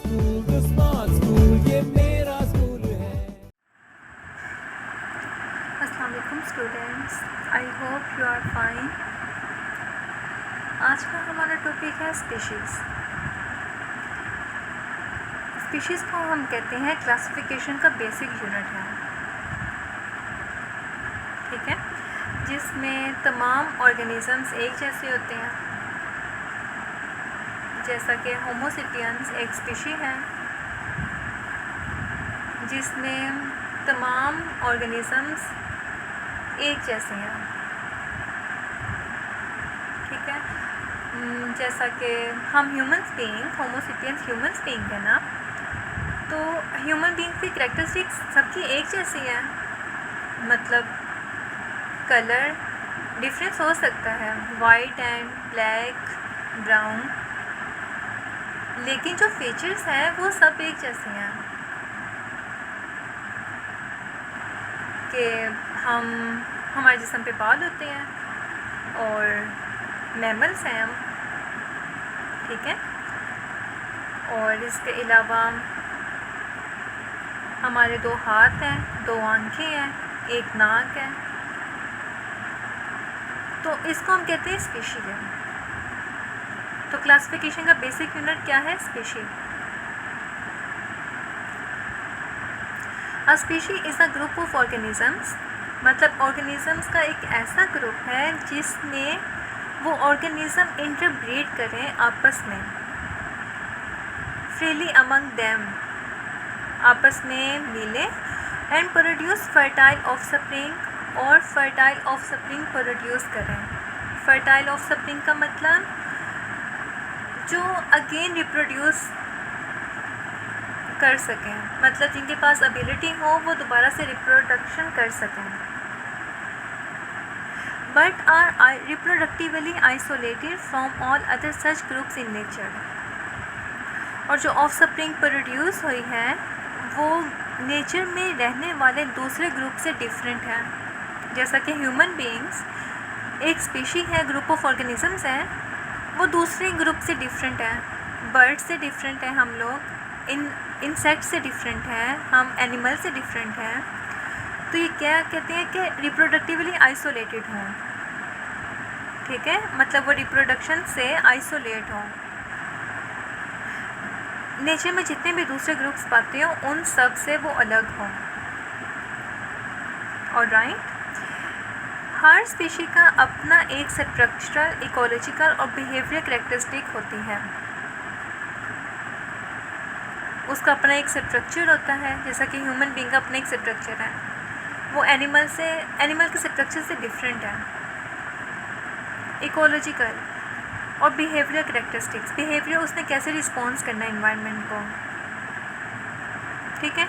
School smart school ये मेरा school है। अस्सलाम वालेकुम students, I hope you are fine. आज का हमारा टॉपिक है स्पीशीज़। स्पीशीज़ को हम कहते हैं क्लासिफिकेशन का बेसिक यूनिट है, ठीक है, जिसमें तमाम ऑर्गेनिजम्स एक जैसे होते हैं। जैसा कि होमो सेपियंस एक स्पीशी है जिसमें तमाम ऑर्गेनिजम्स एक जैसे हैं, ठीक है। जैसा कि हम ह्यूमंस बीइंग, होमो सेपियंस ह्यूमंस बीइंग है ना, तो ह्यूमन बीइंग की कैरेक्टरिस्टिक्स सबकी एक जैसी है। मतलब कलर डिफरेंस हो सकता है, वाइट एंड ब्लैक, ब्राउन, लेकिन जो फीचर्स हैं वो सब एक जैसे हैं। कि हमारे जिस्म पे बाल होते हैं और मैमल्स हैं हम, ठीक है। और इसके अलावा हमारे 2 हाथ हैं, 2 आँखें हैं, 1 नाक है, तो इसको हम कहते हैं स्पीशी है। तो क्लासिफिकेशन का बेसिक यूनिट क्या है? Species. A species is a group of organisms, मतलब ऑर्गेनिजम्स का एक ऐसा ग्रुप है जिसमें वो ऑर्गेनिज्म इंटरब्रीड करें आपस में, फ्रीली अमंग देम, आपस में मिले, एंड प्रोड्यूस फर्टाइल ऑफस्प्रिंग, और फर्टाइल ऑफस्प्रिंग प्रोड्यूस करें। फर्टाइल ऑफस्प्रिंग का मतलब जो अगेन रिप्रोड्यूस कर सकें, मतलब जिनके पास एबिलिटी हो वो दोबारा से रिप्रोडक्शन कर सकें, but are reproductively isolated from all other such groups in nature. और जो ऑफस्प्रिंग प्रोड्यूस हुई है वो नेचर में रहने वाले दूसरे ग्रुप से डिफरेंट है। जैसा कि ह्यूमन बीइंग्स एक स्पीशी है, ग्रुप ऑफ ऑर्गेनिजम्स है, वो दूसरे ग्रुप से डिफरेंट है। बर्ड से डिफरेंट है हम लोग, इंसेक्ट से डिफरेंट है हम, एनिमल से डिफरेंट हैं। तो ये क्या कहते हैं कि रिप्रोडक्टिवली आइसोलेटेड हों, ठीक है, मतलब वो रिप्रोडक्शन से आइसोलेट हों। नेचर में जितने भी दूसरे ग्रुप्स पाते हो उन सब से वो अलग हों। ऑलराइट, हर स्पीशी का अपना एक स्ट्रक्चरल, इकोलॉजिकल और बिहेवियर कैरेक्टरिस्टिक होती है। उसका अपना एक स्ट्रक्चर होता है, जैसा कि ह्यूमन बीइंग का अपना एक स्ट्रक्चर है, वो एनिमल के स्ट्रक्चर से डिफरेंट है। इकोलॉजिकल और बिहेवियर कैरेक्टरिस्टिक्स, बिहेवियर उसने कैसे रिस्पॉन्स करना है इन्वायरमेंट को, ठीक है।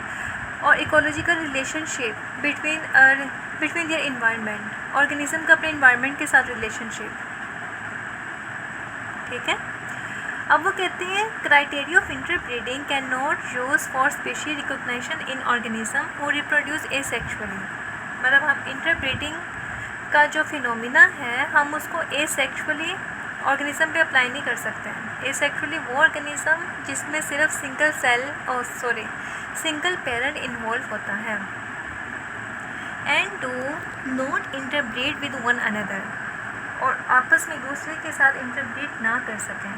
और ecological relationship between their environment, organism का अपने इन्वायरमेंट के साथ रिलेशनशिप, ठीक है। अब वो कहते हैं criteria of interbreeding can not use for species recognition in organism who reproduce asexually. मतलब हम इंटरब्रीडिंग का जो फिनोमिना है हम उसको एसेक्सुअली ऑर्गेनिज्म पे अप्लाई नहीं कर सकते हैं। एसेक्सुअली वो ऑर्गेनिज्म जिसमें सिर्फ सिंगल पेरेंट इन्वॉल्व होता है, and do not interbreed with one another, और आपस में दूसरे के साथ इंटरब्रीड ना कर सकें।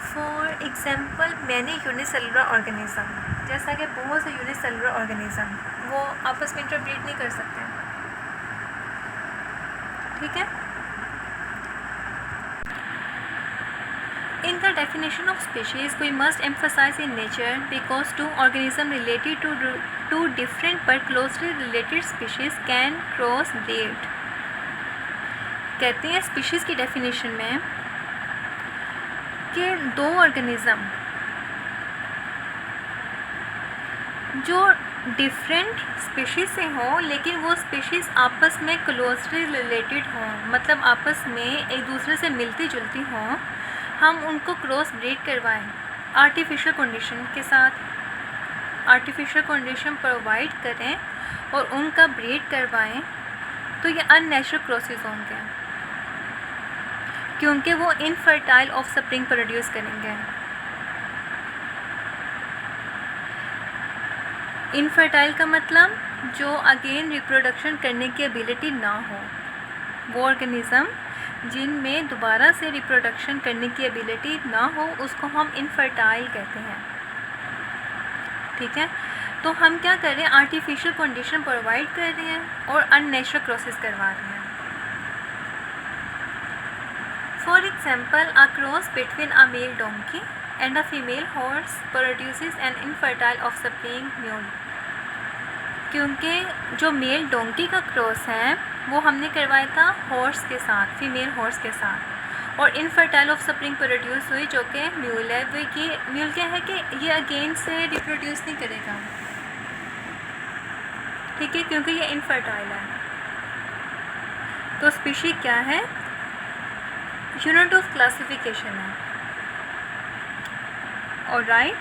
For example many unicellular organism, जैसा कि बहुत से यूनिसेलुलर ऑर्गेनिज्म वो आपस में इंटरब्रीड नहीं कर सकते, ठीक है। In the definition of species, we must emphasize in nature because two organisms related to two different but closely related species can cross breed. कहते हैं स्पीशीज़ की डेफिनेशन में कि 2 ऑर्गेनिज़म जो डिफरेंट स्पीशीज़ से हों लेकिन वो स्पीशीज़ आपस में क्लोजली रिलेटेड हों, मतलब आपस में एक दूसरे से मिलती जुलती हों, हम उनको क्रॉस ब्रीड करवाएं आर्टिफिशियल कंडीशन के साथ, आर्टिफिशियल कंडीशन प्रोवाइड करें और उनका ब्रीड करवाएं, तो ये अननेचुरल क्रॉसेस होंगे क्योंकि वो इनफर्टाइल ऑफस्प्रिंग प्रोड्यूस करेंगे। इनफर्टाइल का मतलब जो अगेन रिप्रोडक्शन करने की एबिलिटी ना हो, वो ऑर्गेनिज़म जिनमें दोबारा से रिप्रोडक्शन करने की एबिलिटी ना हो उसको हम इनफर्टाइल कहते हैं। ठीक है, तो हम क्या कर रहे हैं, आर्टिफिशियल कंडीशन प्रोवाइड कर रहे हैं और अननेचुरल क्रॉसेस करवा रहे हैं। For example, a cross between a mail donkey and a female horse produces N infertile offspring mule. क्योंकि जो मेल डोंकी का क्रॉस है वो हमने करवाया था हॉर्स के साथ, फीमेल हॉर्स के साथ, और इनफर्टाइल ऑफस्प्रिंग प्रोड्यूस हुई जो कि म्यूल है। वो ये म्यूल क्या है कि ये अगेन से रिप्रोड्यूस नहीं करेगा, ठीक है, क्योंकि ये इनफर्टाइल है। तो स्पीशी क्या है, यूनिट ऑफ क्लासिफिकेशन है। ऑलराइट,